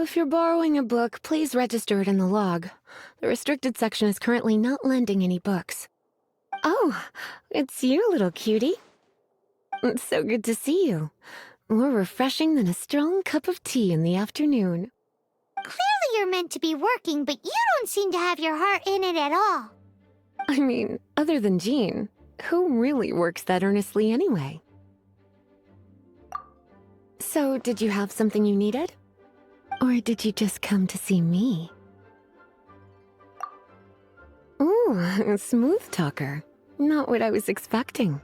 If you're borrowing a book, please register it in the log. The restricted section is currently not lending any books. Oh, it's you, little cutie. It's so good to see you. More refreshing than a strong cup of tea in the afternoon. Clearly you're meant to be working, but you don't seem to have your heart in it at all. I mean, other than Jean, who really works that earnestly anyway? So, did you have something you needed? Or did you just come to see me? Ooh, a smooth talker. Not what I was expecting.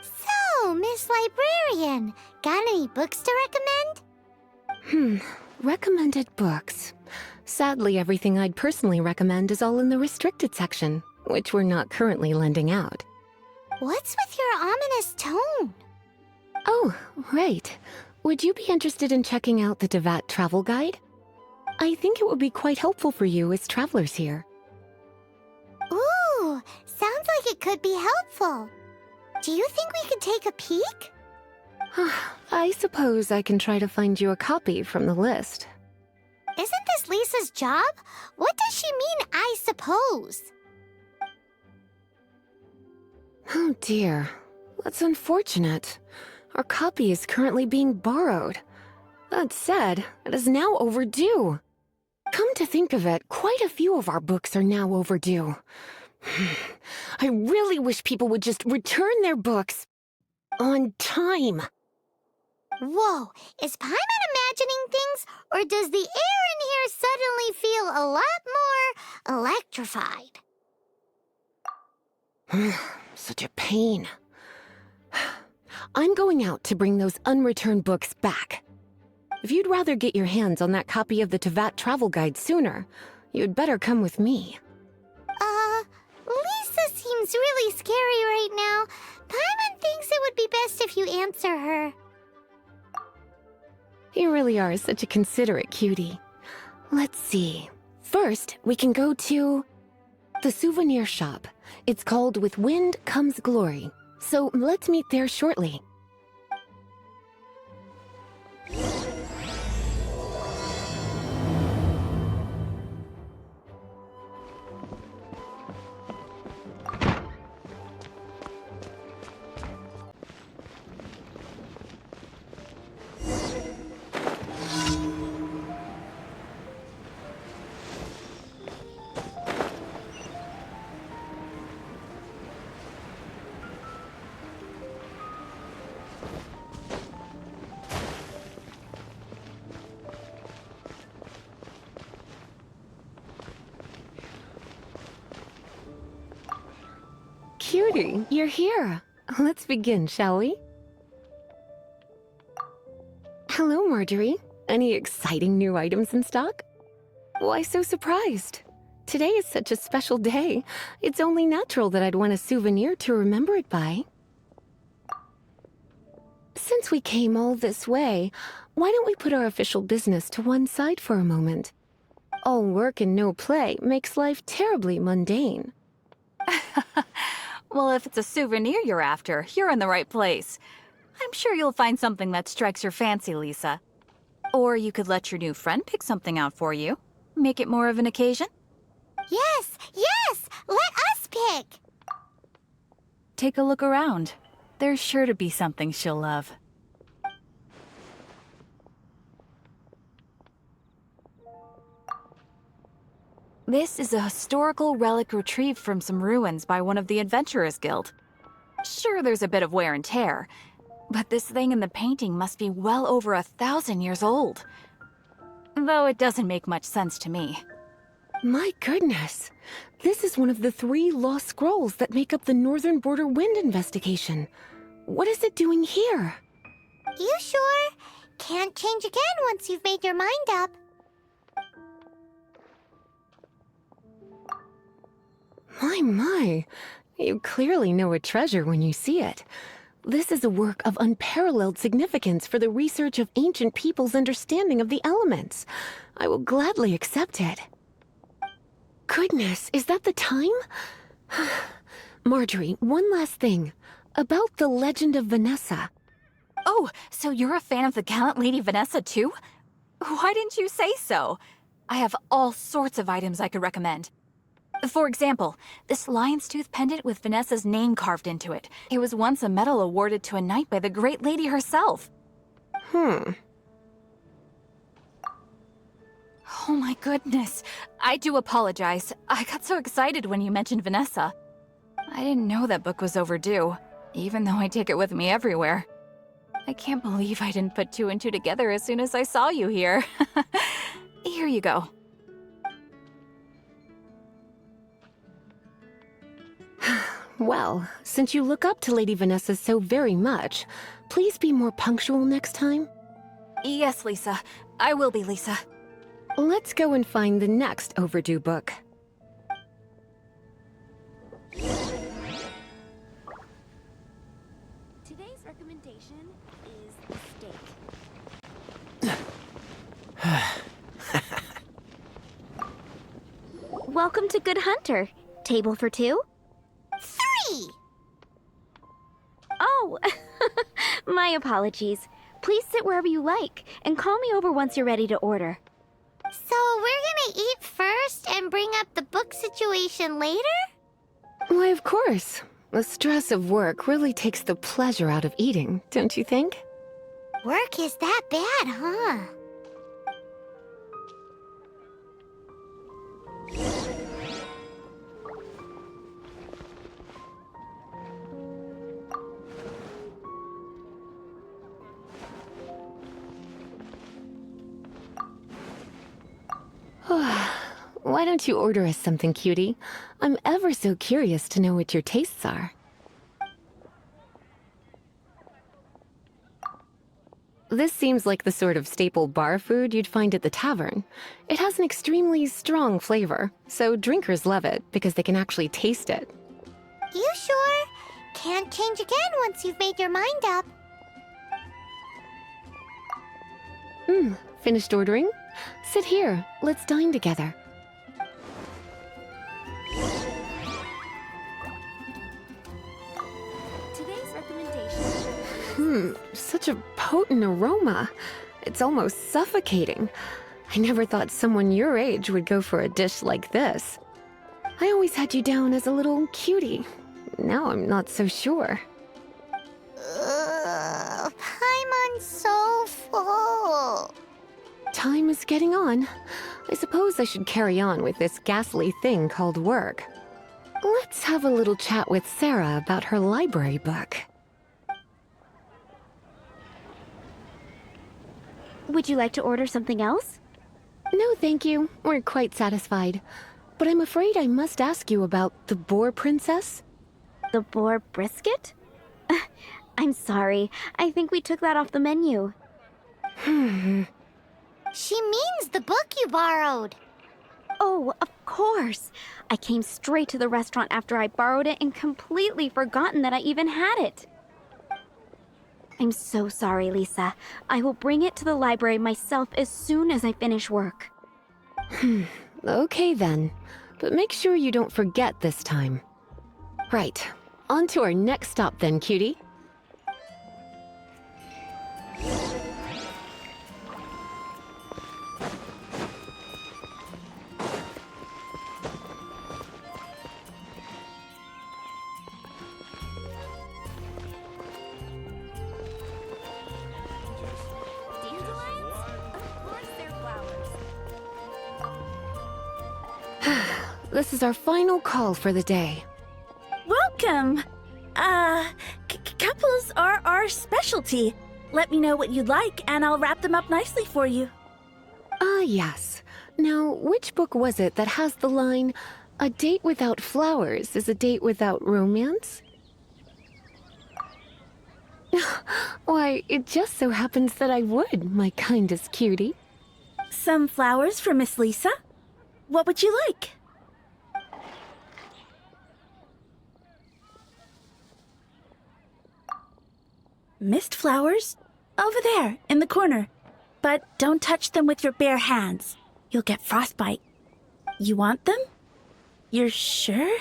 So, Miss Librarian, got any books to recommend? Recommended books. Sadly, everything I'd personally recommend is all in the restricted section, which we're not currently lending out. What's with your ominous tone? Oh, right. Would you be interested in checking out the Devat travel guide? I think it would be quite helpful for you as travelers here. Ooh, sounds like it could be helpful. Do you think we could take a peek? I suppose I can try to find you a copy from the list. Isn't this Lisa's job? What does she mean, I suppose? Oh dear, that's unfortunate. Our copy is currently being borrowed. That said, it is now overdue. Come to think of it, quite a few of our books are now overdue. I really wish people would just return their books on time. Whoa, is Paimon imagining things, or does the air in here suddenly feel a lot more electrified? Such a pain. I'm going out to bring those unreturned books back. If you'd rather get your hands on that copy of the Devat travel guide sooner, you'd better come with me. Lisa seems really scary right now. Paimon thinks it would be best if you answer her. You really are such a considerate cutie. Let's see. First, we can go to the souvenir shop. It's called With Wind Comes Glory. So let's meet there shortly. Cutie, you're here. Let's begin, shall we? Hello, Marjorie. Any exciting new items in stock? Why so surprised? Today is such a special day. It's only natural that I'd want a souvenir to remember it by. Since we came all this way, why don't we put our official business to one side for a moment? All work and no play makes life terribly mundane. Well, if it's a souvenir you're after, you're in the right place. I'm sure you'll find something that strikes your fancy, Lisa. Or you could let your new friend pick something out for you. Make it more of an occasion. Yes, yes! Let us pick! Take a look around. There's sure to be something she'll love. This is a historical relic retrieved from some ruins by one of the Adventurers Guild. Sure, there's a bit of wear and tear, but this thing in the painting must be well over 1,000 years old. Though it doesn't make much sense to me. My goodness! This is one of the 3 lost scrolls that make up the Northern Border Wind investigation. What is it doing here? You sure? Can't change again once you've made your mind up. My. You clearly know a treasure when you see it. This is a work of unparalleled significance for the research of ancient people's understanding of the elements. I will gladly accept it. Goodness, is that the time? Marjorie, one last thing. About the legend of Vanessa. Oh, so you're a fan of the gallant Lady Vanessa too? Why didn't you say so? I have all sorts of items I could recommend. For example, this lion's tooth pendant with Vanessa's name carved into it. It was once a medal awarded to a knight by the great lady herself. Hmm. Oh my goodness. I do apologize. I got so excited when you mentioned Vanessa. I didn't know that book was overdue, even though I take it with me everywhere. I can't believe I didn't put two and two together as soon as I saw you here. Here you go. Well, since you look up to Lady Vanessa so very much, please be more punctual next time. Yes, Lisa. I will be, Lisa. Let's go and find the next overdue book. Today's recommendation is steak. Welcome to Good Hunter. Table for two? 3! Oh, my apologies. Please sit wherever you like, and call me over once you're ready to order. So we're gonna eat first and bring up the book situation later? Why, of course. The stress of work really takes the pleasure out of eating, don't you think? Work is that bad, huh? Why don't you order us something, cutie? I'm ever so curious to know what your tastes are. This seems like the sort of staple bar food you'd find at the tavern. It has an extremely strong flavor, so drinkers love it because they can actually taste it. You sure? Can't change again once you've made your mind up. Finished ordering? Sit here. Let's dine together. Today's recommendation. Such a potent aroma. It's almost suffocating. I never thought someone your age would go for a dish like this. I always had you down as a little cutie. Now I'm not so sure. Paimon's so full. Time is getting on. I suppose I should carry on with this ghastly thing called work. Let's have a little chat with Sarah about her library book. Would you like to order something else? No, thank you. We're quite satisfied. But I'm afraid I must ask you about the Boar Princess. The boar brisket? I'm sorry. I think we took that off the menu. She means the book you borrowed. Oh, of course. I came straight to the restaurant after I borrowed it and completely forgotten that I even had it. I'm so sorry, Lisa. I will bring it to the library myself as soon as I finish work. Okay then. But make sure you don't forget this time. Right. On to our next stop then, cutie. Dandelions? Of course they're flowers. This is our final call for the day. Welcome! Couples are our specialty. Let me know what you'd like, and I'll wrap them up nicely for you. Ah, yes. Now, which book was it that has the line, "A date without flowers is a date without romance"? Why, it just so happens that I would, my kindest cutie. Some flowers for Miss Lisa? What would you like? Mist flowers? Over there, in the corner. But don't touch them with your bare hands. You'll get frostbite. You want them? You're sure?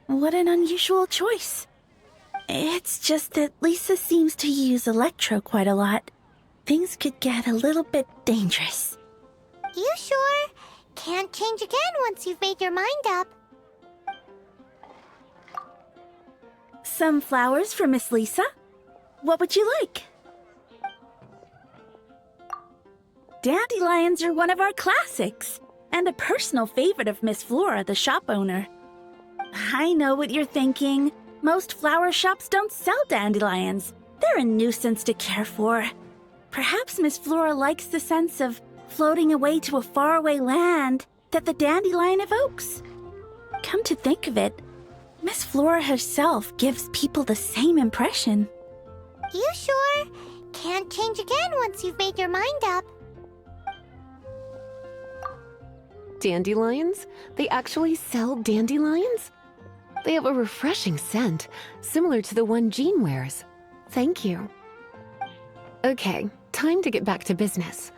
What an unusual choice. It's just that Lisa seems to use electro quite a lot. things could get a little bit dangerous. You sure? Can't change again once you've made your mind up. Some flowers for Miss Lisa? What would you like? Dandelions are one of our classics, and a personal favorite of Miss Flora, the shop owner. I know what you're thinking. Most flower shops don't sell dandelions. They're a nuisance to care for. Perhaps Miss Flora likes the sense of floating away to a faraway land that the dandelion evokes. Come to think of it, Miss Flora herself gives people the same impression. You sure? Can't change again once you've made your mind up. Dandelions? They actually sell dandelions? They have a refreshing scent, similar to the one Jean wears. Thank you. Okay, time to get back to business.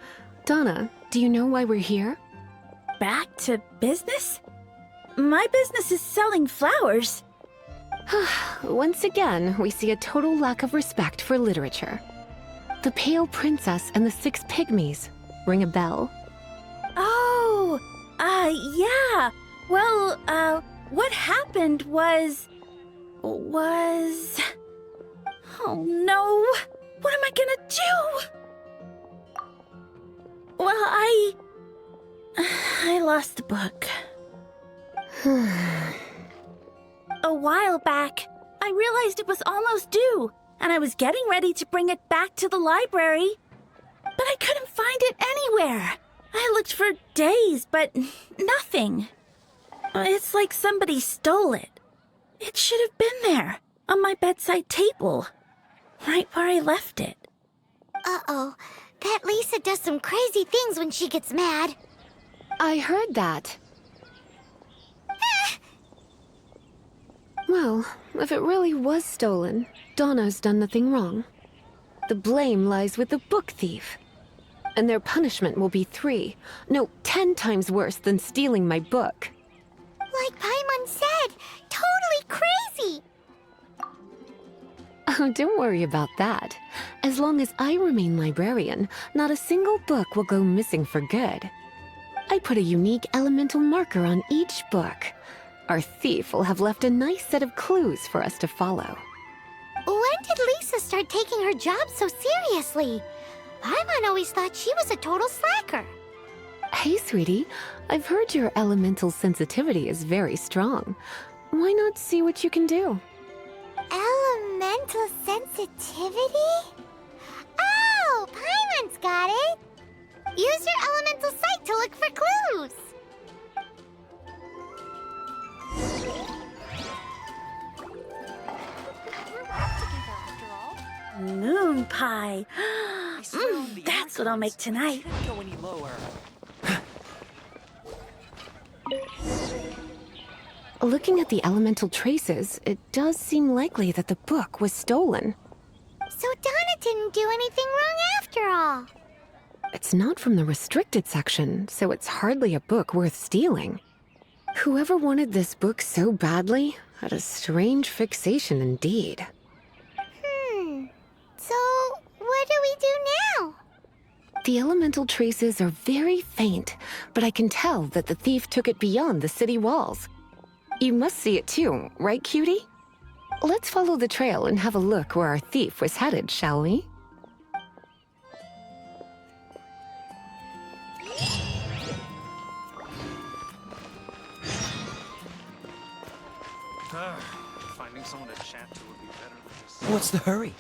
Donna, do you know why we're here? Back to business? My business is selling flowers. Once again, we see a total lack of respect for literature. The Pale Princess and the Six Pygmies. Ring a bell? Oh, yeah. Well, what happened was... Oh no, what am I gonna do? Well, I lost the book. A while back, I realized it was almost due, and I was getting ready to bring it back to the library. But I couldn't find it anywhere. I looked for days, but nothing. It's like somebody stole it. It should have been there, on my bedside table, right where I left it. Uh-oh. That Lisa does some crazy things when she gets mad. I heard that. Well, if it really was stolen, Donna's done nothing wrong. The blame lies with the book thief. And their punishment will be 10 times worse than stealing my book. Like Paimon said, totally crazy. Oh, don't worry about that. As long as I remain librarian, not a single book will go missing for good. I put a unique elemental marker on each book. Our thief will have left a nice set of clues for us to follow. When did Lisa start taking her job so seriously? Paimon always thought she was a total slacker. Hey, sweetie, I've heard your elemental sensitivity is very strong. Why not see what you can do? Elemental sensitivity? Oh, Paimon's got it. Use your elemental sight to look for clues. Moon pie. That's what I'll make tonight. Go any lower. Looking at the elemental traces, it does seem likely that the book was stolen. So Donna didn't do anything wrong after all. It's not from the restricted section, so it's hardly a book worth stealing. Whoever wanted this book so badly had a strange fixation indeed. So what do we do now? The elemental traces are very faint, but I can tell that the thief took it beyond the city walls. You must see it too, right, cutie? Let's follow the trail and have a look where our thief was headed, shall we? Finding someone to chat to would be better than this. What's the hurry?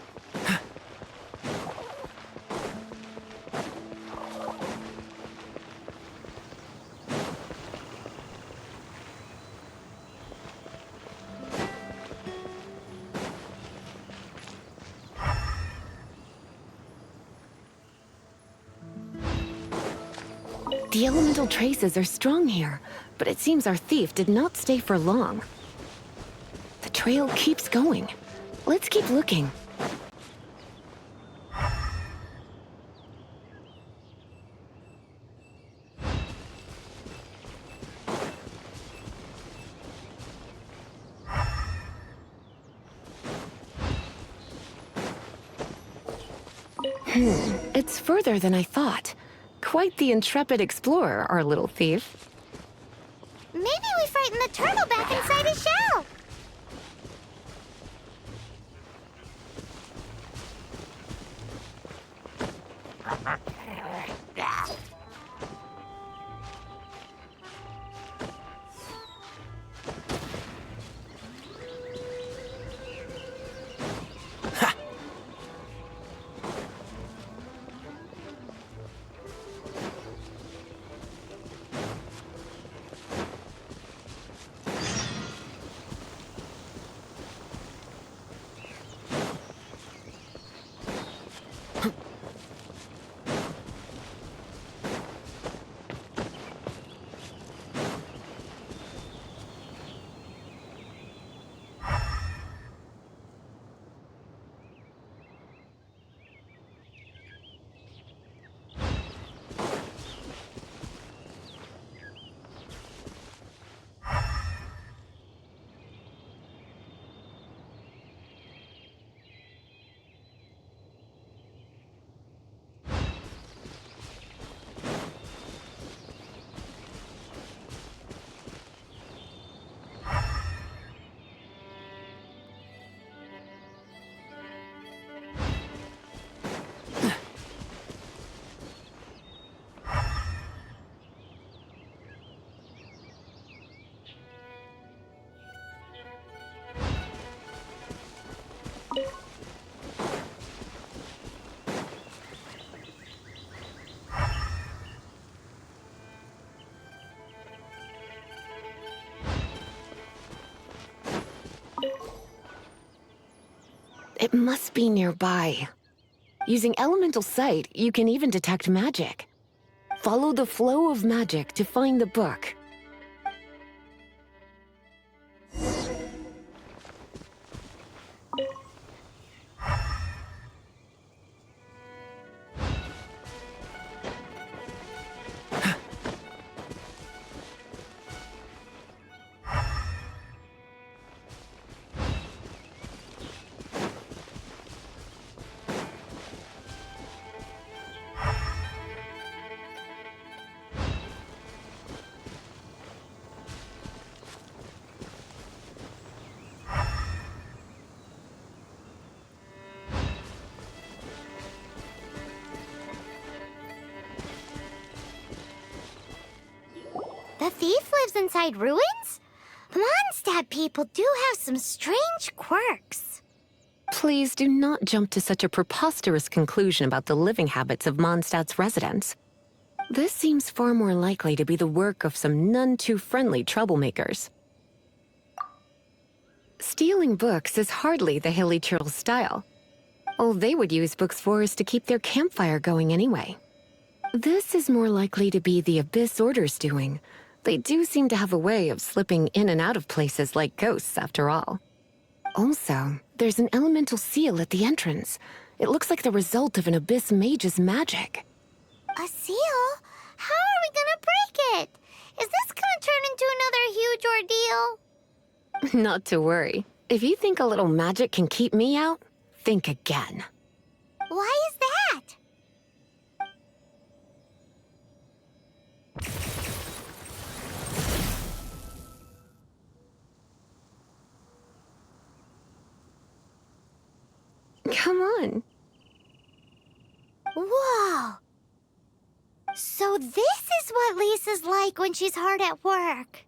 The elemental traces are strong here, but it seems our thief did not stay for long. The trail keeps going. Let's keep looking. It's further than I thought. Quite the intrepid explorer, our little thief. Maybe we frightened the turtle back inside his shell. It must be nearby. Using elemental sight, you can even detect magic. Follow the flow of magic to find the book. The thief lives inside ruins? The Mondstadt people do have some strange quirks. Please do not jump to such a preposterous conclusion about the living habits of Mondstadt's residents. This seems far more likely to be the work of some none-too-friendly troublemakers. Stealing books is hardly the hilly churl's style. All they would use books for is to keep their campfire going anyway. This is more likely to be the Abyss Order's doing. They do seem to have a way of slipping in and out of places like ghosts, after all. Also, there's an elemental seal at the entrance. It looks like the result of an Abyss mage's magic. A seal? How are we gonna break it? Is this gonna turn into another huge ordeal? Not to worry. If you think a little magic can keep me out, think again. Why is that? Come on. Whoa! So this is what Lisa's like when she's hard at work.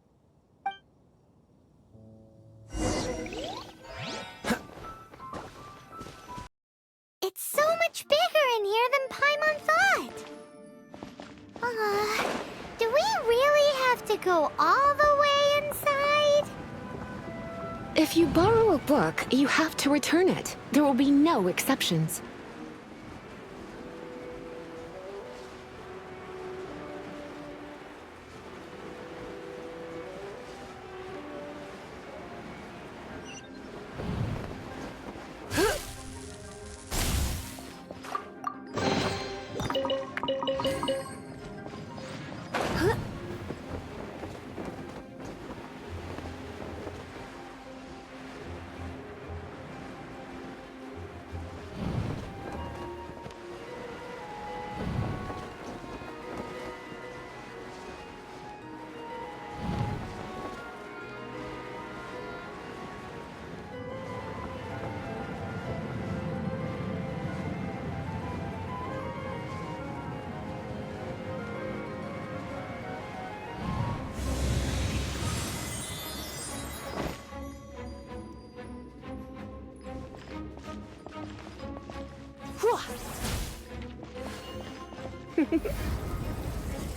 It's so much bigger in here than Paimon thought. Do we really have to go all the way inside? If you borrow a book, you have to return it. There will be no exceptions.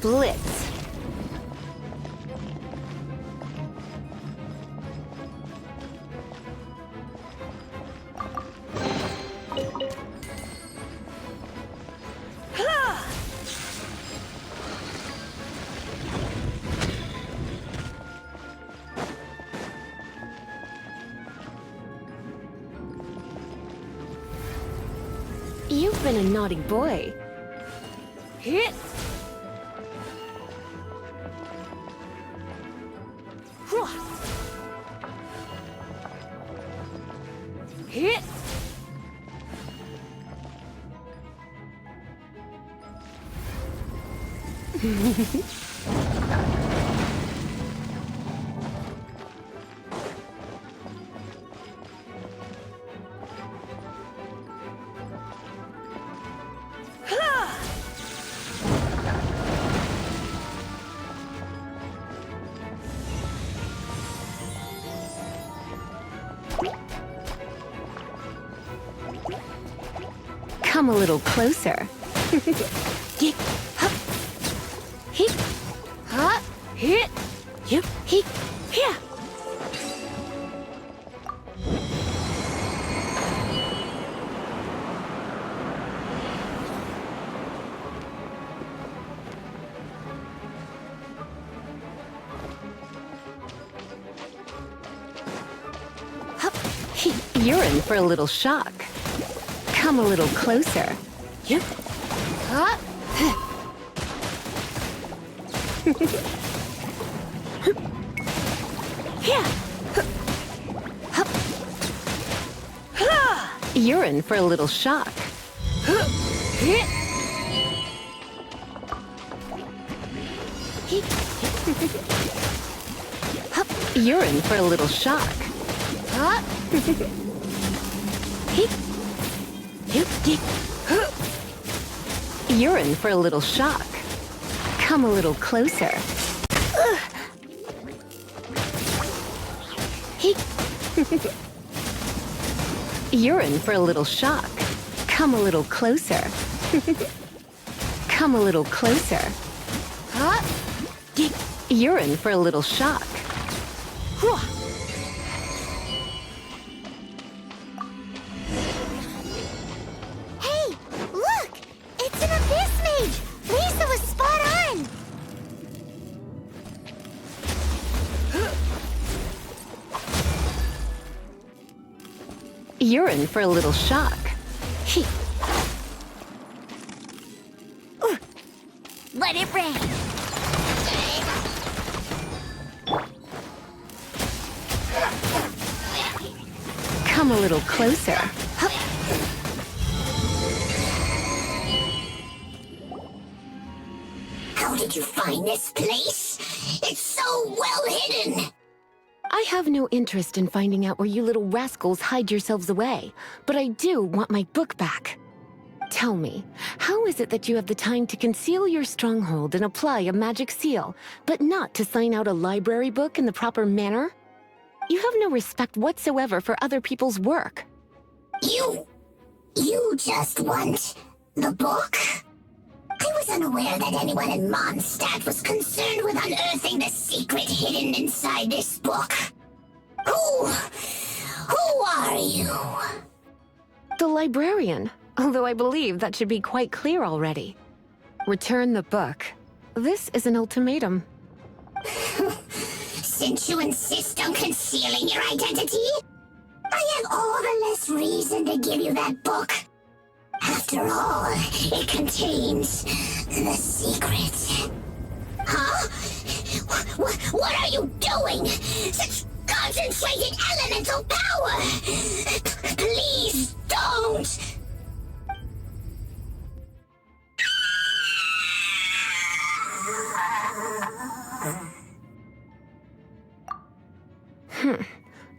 Blitz. You've been a naughty boy. Hit! Hit! Come a little closer. Hit, hup, hit, ha, hit, yup, hit, here. Hup, you're in for a little shock. Come a little closer. Yep. Huh? Yeah. Hup. You're in for a little shock. Hup. You're in for a little shock. Huh? You're in for a little shock. Come a little closer. You're in for a little shock. Come a little closer. Come a little closer. You're in for a little shock. You're in for a little shock. Let it rain. Come a little closer. How did you find this place? It's so well hidden. I have no interest in finding out where you little rascals hide yourselves away, but I do want my book back. Tell me, how is it that you have the time to conceal your stronghold and apply a magic seal, but not to sign out a library book in the proper manner? You have no respect whatsoever for other people's work. You just want the book? I was unaware that anyone in Mondstadt was concerned with unearthing the secret hidden inside this book. Who are you? The librarian, although I believe that should be quite clear already. Return the book. This is an ultimatum. Since you insist on concealing your identity, I have all the less reason to give you that book. After all, it contains the secret. Huh? What are you doing? Such concentrated elemental power! Please don't!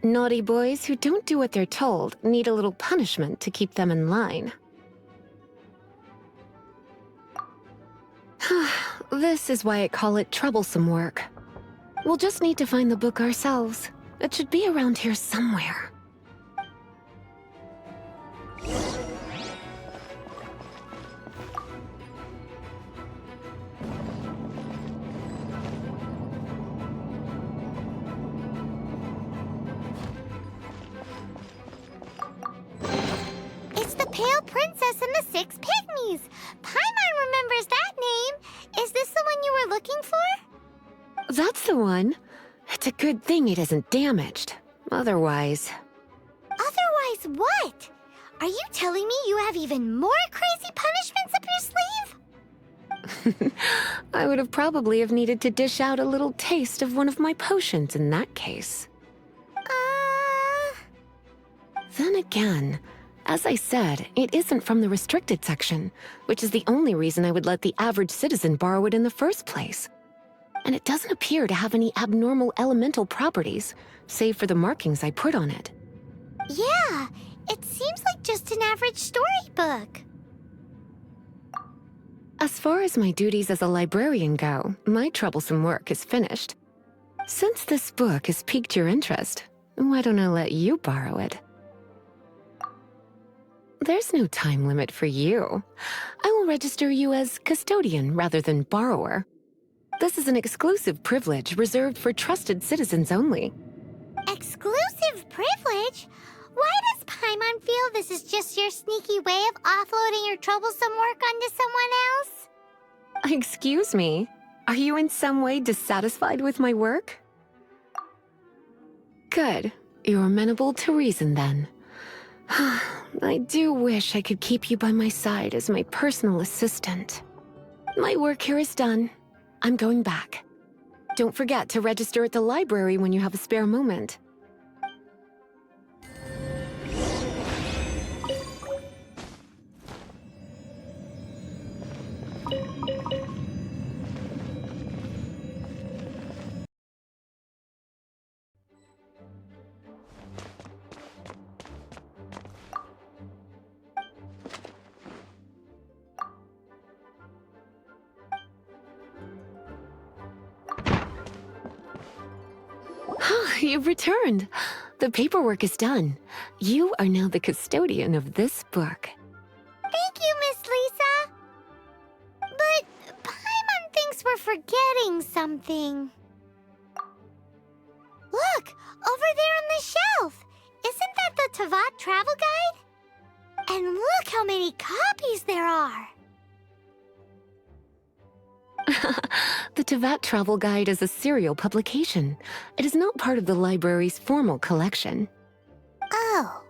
Naughty boys who don't do what they're told need a little punishment to keep them in line. This is why I call it troublesome work. We'll just need to find the book ourselves. It should be around here somewhere. Pale Princess and the Six Pygmies. Paimon remembers that name. Is this the one you were looking for? That's the one. It's a good thing it isn't damaged. Otherwise... Otherwise what? Are you telling me you have even more crazy punishments up your sleeve? I would have probably have needed to dish out a little taste of one of my potions in that case. Then again, as I said, it isn't from the restricted section, which is the only reason I would let the average citizen borrow it in the first place. And it doesn't appear to have any abnormal elemental properties, save for the markings I put on it. Yeah, it seems like just an average storybook. As far as my duties as a librarian go, my troublesome work is finished. Since this book has piqued your interest, why don't I let you borrow it? There's no time limit for you. I will register you as custodian rather than borrower. This is an exclusive privilege reserved for trusted citizens only. Exclusive privilege? Why does Paimon feel this is just your sneaky way of offloading your troublesome work onto someone else? Excuse me, are you in some way dissatisfied with my work? Good, you're amenable to reason then. I do wish I could keep you by my side as my personal assistant. My work here is done. I'm going back. Don't forget to register at the library when you have a spare moment. You've returned. The paperwork is done. You are now the custodian of this book. Thank you, Miss Lisa. But Paimon thinks we're forgetting something. Look, over there on the shelf. Isn't that the Teyvat travel guide? And look how many copies there are. The Teyvat Travel Guide is a serial publication. It is not part of the library's formal collection. Oh.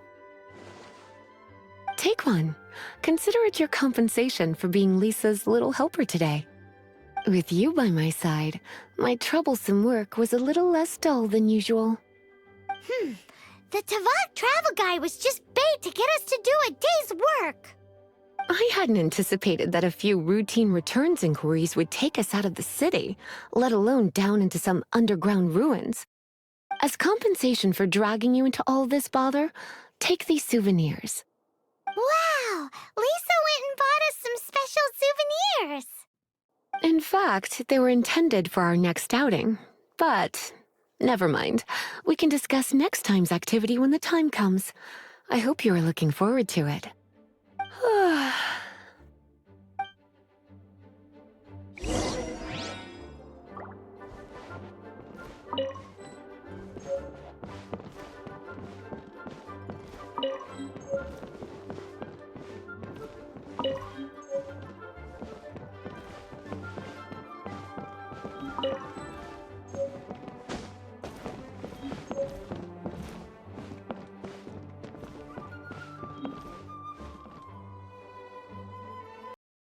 Take one. Consider it your compensation for being Lisa's little helper today. With you by my side, my troublesome work was a little less dull than usual. The Teyvat travel guide was just bait to get us to do a day's work. I hadn't anticipated that a few routine returns inquiries would take us out of the city, let alone down into some underground ruins. As compensation for dragging you into all this bother, take these souvenirs. Wow! Lisa went and bought us some special souvenirs. In fact, they were intended for our next outing. But, never mind. We can discuss next time's activity when the time comes. I hope you are looking forward to it.